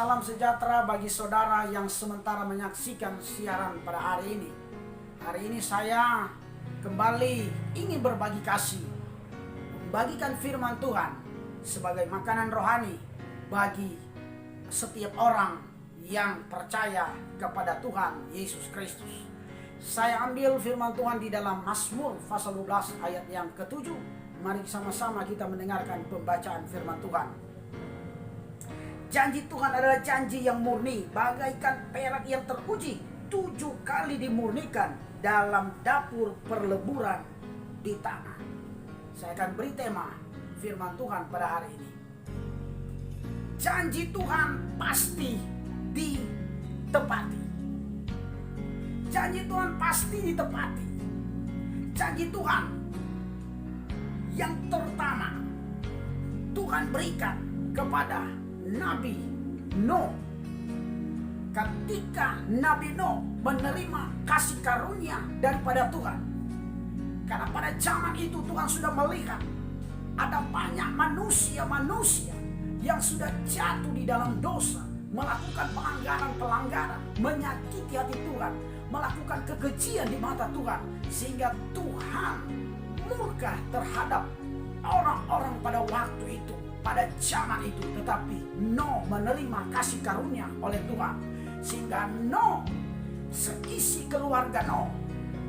Salam sejahtera bagi saudara yang sementara menyaksikan siaran pada hari ini. Hari ini saya kembali ingin berbagi kasih, membagikan firman Tuhan sebagai makanan rohani bagi setiap orang yang percaya kepada Tuhan Yesus Kristus. Saya ambil firman Tuhan di dalam Mazmur pasal 12 ayat yang ke-7. Mari sama-sama kita mendengarkan pembacaan firman Tuhan. Janji Tuhan adalah janji yang murni, bagaikan perak yang teruji, 7 kali dimurnikan dalam dapur perleburan di tanah. Saya akan beri tema firman Tuhan pada hari ini. Janji Tuhan pasti ditepati. Janji Tuhan pasti ditepati. Janji Tuhan yang terutama Tuhan berikan kepada Nabi Nuh. Ketika Nabi Nuh menerima kasih karunia daripada Tuhan, karena pada zaman itu Tuhan sudah melihat ada banyak manusia-manusia yang sudah jatuh di dalam dosa, melakukan pelanggaran, menyakiti hati Tuhan, melakukan kekejian di mata Tuhan, sehingga Tuhan murka terhadap orang-orang pada waktu itu, pada zaman itu. Tetapi Nuh menerima kasih karunia oleh Tuhan, sehingga Nuh, seisi keluarga Nuh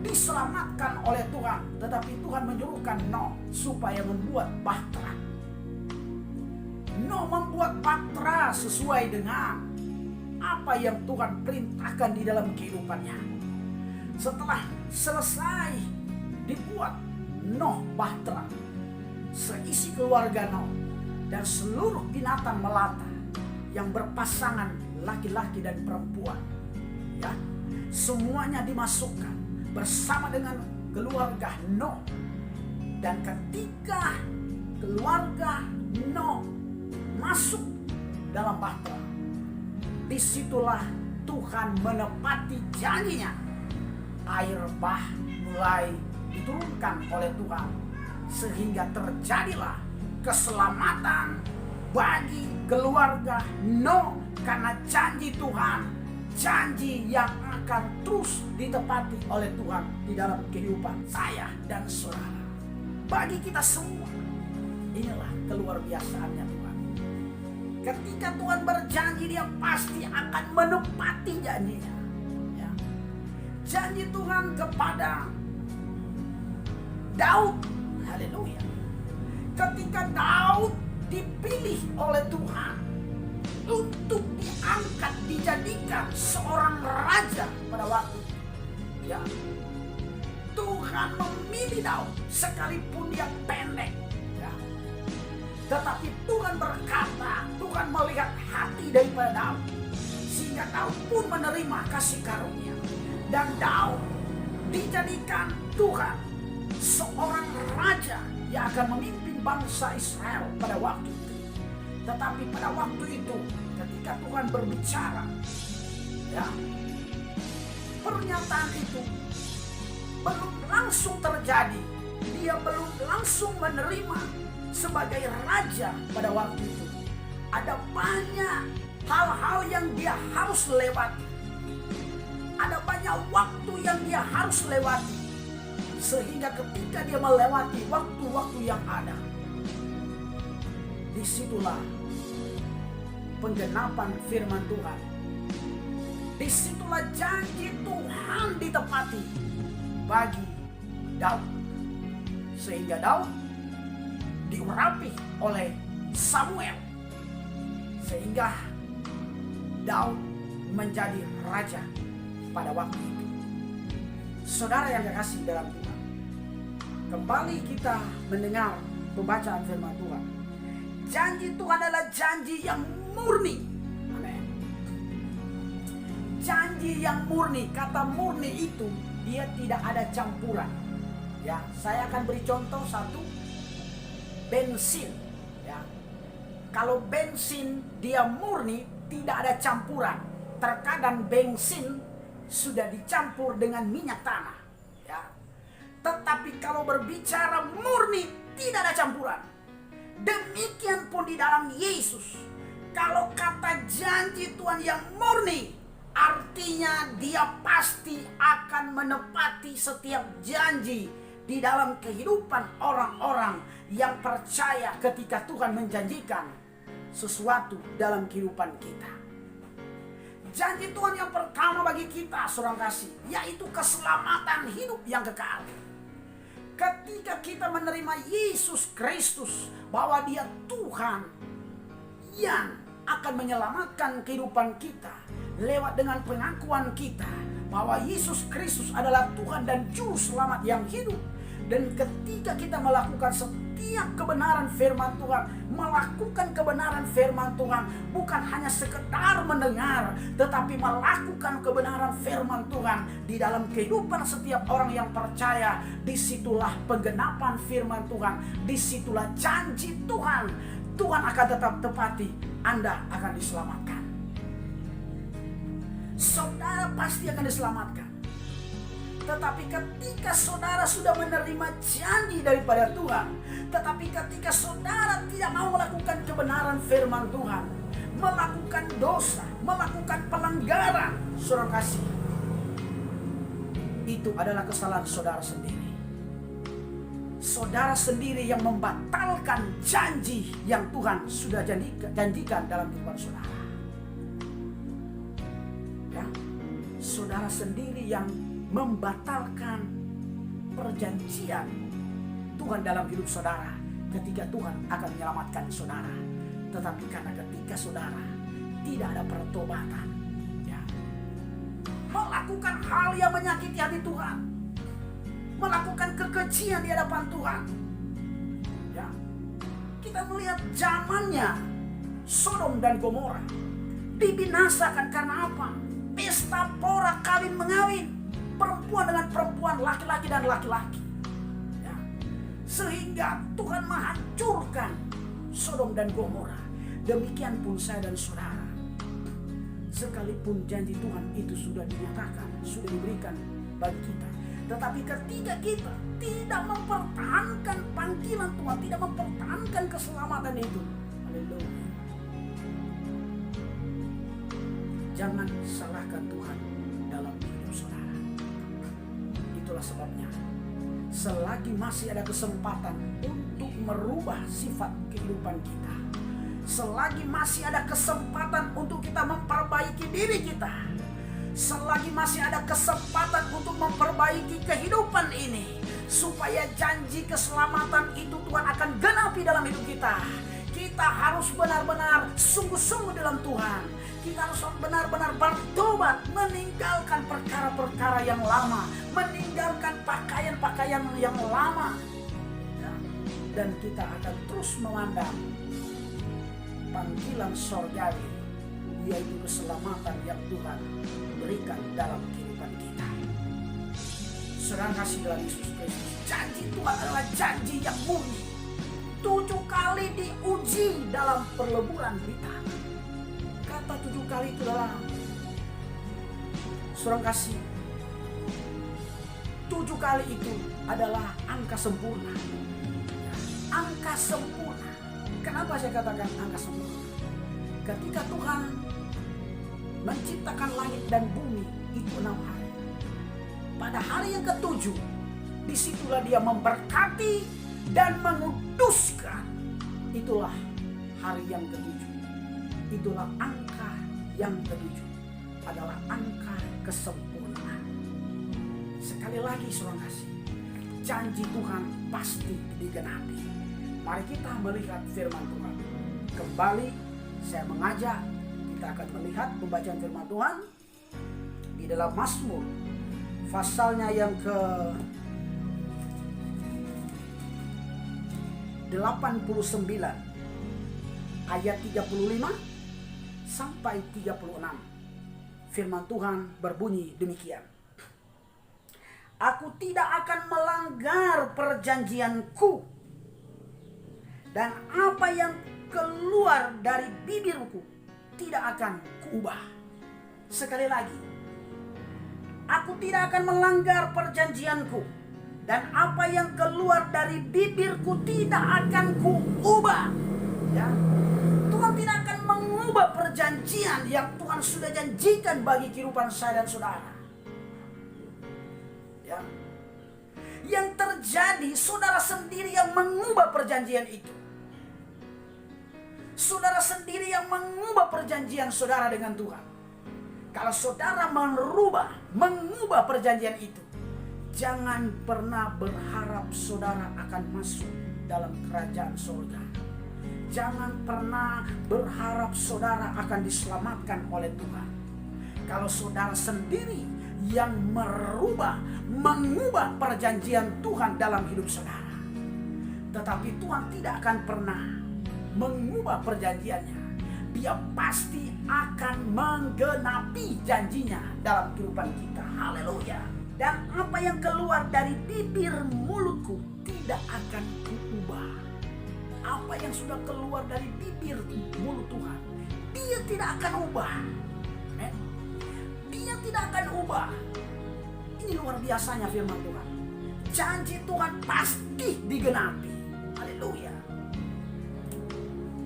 diselamatkan oleh Tuhan. Tetapi Tuhan menyuruhkan Nuh supaya membuat bahtera. Nuh membuat bahtera sesuai dengan apa yang Tuhan perintahkan di dalam kehidupannya. Setelah selesai dibuat Nuh bahtera, seisi keluarga Nuh dan seluruh binatang melata yang berpasangan laki-laki dan perempuan, ya, semuanya dimasukkan bersama dengan keluarga Nuh. Dan ketika keluarga Nuh masuk dalam bahtera, disitulah Tuhan menepati janjinya. Air bah mulai diturunkan oleh Tuhan, sehingga terjadilah keselamatan bagi keluarga Nuh, karena janji Tuhan, janji yang akan terus ditepati oleh Tuhan di dalam kehidupan saya dan saudara. Bagi kita semua, inilah keluar biasaannya Tuhan. Ketika Tuhan berjanji, Dia pasti akan menepati janjinya. Ya. Janji Tuhan kepada Daud, haleluya. Ketika Daud dipilih oleh Tuhan untuk diangkat, dijadikan seorang raja pada waktu itu, ya, Tuhan memilih Daud sekalipun dia pendek, ya. Tetapi Tuhan berkata, Tuhan melihat hati daripada Daud, sehingga Daud pun menerima kasih karunia, dan Daud dijadikan Tuhan seorang raja yang akan memimpin bangsa Israel pada waktu itu. Tetapi pada waktu itu, ketika Tuhan berbicara, ya, pernyataan itu belum langsung terjadi. Dia belum langsung menerima sebagai raja pada waktu itu. Ada banyak hal-hal yang dia harus lewati. Ada banyak waktu yang dia harus lewati. Sehingga ketika dia melewati waktu-waktu yang ada, disitulah penggenapan firman Tuhan. Disitulah janji Tuhan ditepati bagi Daud. Sehingga Daud diurapi oleh Samuel, sehingga Daud menjadi raja pada waktu itu. Saudara yang kekasih dalam Tuhan, kembali kita mendengar pembacaan firman Tuhan. Janji Tuhan adalah janji yang murni. Amin. Janji yang murni. Kata murni itu, dia tidak ada campuran. Ya, saya akan beri contoh satu. Bensin. Ya. Kalau bensin dia murni, tidak ada campuran. Terkadang bensin sudah dicampur dengan minyak tanah, ya. Tetapi kalau berbicara murni, tidak ada campuran. Demikian pun di dalam Yesus, Kalau kata janji Tuhan yang murni, artinya dia pasti akan menepati setiap janji di dalam kehidupan orang-orang yang percaya ketika Tuhan menjanjikan sesuatu dalam kehidupan kita. Janji Tuhan yang pertama bagi kita, saudara kasih, yaitu keselamatan hidup yang kekal. Ketika kita menerima Yesus Kristus, bahwa Dia Tuhan yang akan menyelamatkan kehidupan kita lewat dengan pengakuan kita bahwa Yesus Kristus adalah Tuhan dan Juru Selamat yang hidup. Dan ketika kita melakukan setiap kebenaran firman Tuhan, melakukan kebenaran firman Tuhan, bukan hanya sekedar mendengar, tetapi melakukan kebenaran firman Tuhan di dalam kehidupan setiap orang yang percaya, disitulah penggenapan firman Tuhan, disitulah janji Tuhan. Tuhan akan tetap tepati, Anda akan diselamatkan. Saudara pasti akan diselamatkan. Tetapi ketika saudara sudah menerima janji daripada Tuhan, tetapi ketika saudara tidak mau melakukan kebenaran firman Tuhan, melakukan dosa, melakukan pelanggaran, saudara kasih, itu adalah kesalahan saudara sendiri. Saudara sendiri yang membatalkan janji yang Tuhan sudah janjikan dalam kehidupan saudara. Ya, saudara sendiri yang membatalkan perjanjian Tuhan dalam hidup saudara ketika Tuhan akan menyelamatkan saudara. Tetapi karena ketika saudara tidak ada pertobatan, ya, melakukan hal yang menyakiti hati Tuhan, melakukan kekejian di hadapan Tuhan, ya, kita melihat zamannya Sodom dan Gomora dibinasakan karena apa? Pesta pora kawin mengawin, perempuan dengan perempuan, laki-laki dan laki-laki, ya. Sehingga Tuhan menghancurkan Sodom dan Gomora. Demikian pun saya dan saudara, sekalipun janji Tuhan itu sudah dinyatakan, sudah diberikan bagi kita, tetapi ketika kita tidak mempertahankan panggilan Tuhan, tidak mempertahankan keselamatan itu, haleluya, jangan salahkan Tuhan dalam hidup saudara. Itulah sebabnya, selagi masih ada kesempatan untuk merubah sifat kehidupan kita, selagi masih ada kesempatan untuk kita memperbaiki diri kita, selagi masih ada kesempatan untuk memperbaiki kehidupan ini, supaya janji keselamatan itu Tuhan akan genapi dalam hidup kita, kita harus benar-benar sungguh-sungguh dalam Tuhan. Kita harus benar-benar bertobat, meninggalkan perkara-perkara yang lama, meninggalkan pakaian-pakaian yang lama, ya. Dan kita akan terus memandang panggilan surgawi, yaitu keselamatan yang Tuhan berikan dalam kehidupan kita. Saudara kasih dalam Yesus Kristus, janji Tuhan adalah janji yang murni. 7 kali diuji dalam perleburan kita. Kata 7 kali itu adalah, saudara kasih, 7 kali itu adalah angka sempurna. Angka sempurna. Kenapa saya katakan angka sempurna? Ketika Tuhan menciptakan langit dan bumi itu 6 hari. Pada hari yang ke-7, disitulah Dia memberkati dan menguduskan. Itulah hari yang ke-7. Itulah angka yang ke-7. Adalah angka kesempurnaan. Sekali lagi saudara kasih, janji Tuhan pasti digenapi. Mari kita melihat firman Tuhan. Kembali saya mengajak kita akan melihat pembacaan firman Tuhan di dalam Mazmur pasalnya yang ke 89 ayat 35 sampai 36. Firman Tuhan berbunyi demikian. Aku tidak akan melanggar perjanjianku, dan apa yang keluar dari bibirku tidak akan kuubah. Sekali lagi, aku tidak akan melanggar perjanjianku, dan apa yang keluar dari bibirku tidak akan kuubah. Ya, Tuhan tidak akan mengubah mengubah perjanjian yang Tuhan sudah janjikan bagi kehidupan saya dan saudara. Ya. Yang terjadi, saudara sendiri yang mengubah perjanjian itu. Saudara sendiri yang mengubah perjanjian saudara dengan Tuhan. Kalau saudara mengubah perjanjian itu, jangan pernah berharap saudara akan masuk dalam kerajaan surga. Jangan pernah berharap saudara akan diselamatkan oleh Tuhan. Kalau saudara sendiri yang mengubah perjanjian Tuhan dalam hidup saudara. Tetapi Tuhan tidak akan pernah mengubah perjanjiannya. Dia pasti akan menggenapi janjinya dalam kehidupan kita. Haleluya. Dan apa yang keluar dari bibir mulutku tidak akan kuubah. Apa yang sudah keluar dari bibir mulut Tuhan, dia tidak akan ubah. Dia tidak akan ubah. Ini luar biasanya firman Tuhan. Janji Tuhan pasti digenapi. Haleluya.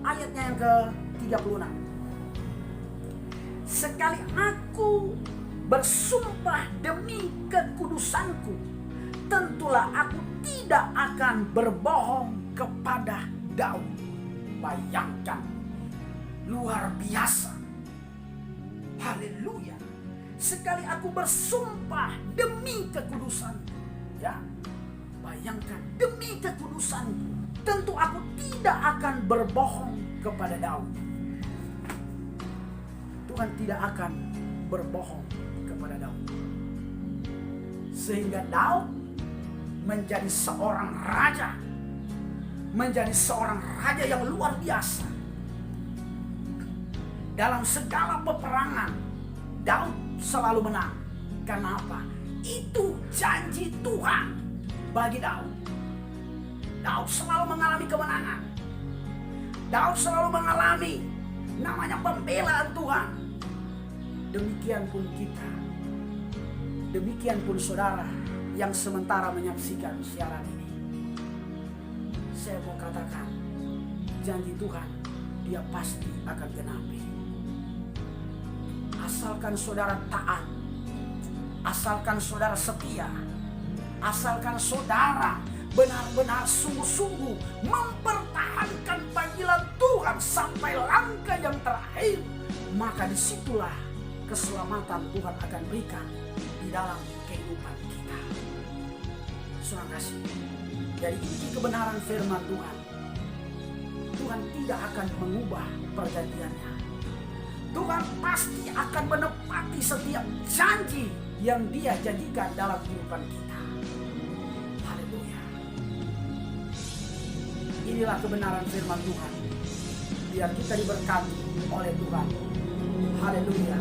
Ayatnya yang ke-36. Sekali aku bersumpah demi kekudusanku, tentulah aku tidak akan berbohong kepada Daud. Bayangkan, luar biasa. Haleluya. Sekali aku bersumpah demi kekudusanku, ya, bayangkan, demi kekudusanku, tentu aku tidak akan berbohong kepada Daud. Tuhan tidak akan berbohong kepada Daud. Sehingga Daud menjadi seorang raja. Menjadi seorang raja yang luar biasa. Dalam segala peperangan, Daud selalu menang. Kenapa? Itu janji Tuhan bagi Daud. Daud selalu mengalami kemenangan. Daud selalu mengalami namanya pembelaan Tuhan. Demikian pun kita. Demikian pun saudara yang sementara menyaksikan siaran ini. Saya mau katakan, janji Tuhan dia pasti akan genapi. Asalkan saudara taat, asalkan saudara setia, asalkan saudara benar-benar sungguh-sungguh mempertahankan panggilan Tuhan sampai langkah yang terakhir, maka disitulah keselamatan Tuhan akan berikan di dalam kehidupan kita. Saudara kasih, dari inti kebenaran firman Tuhan, Tuhan tidak akan mengubah perjanjiannya. Tuhan pasti akan menepati setiap janji yang Dia janjikan dalam kehidupan kita. Haleluya. Inilah kebenaran firman Tuhan. Biar kita diberkati oleh Tuhan. Haleluya.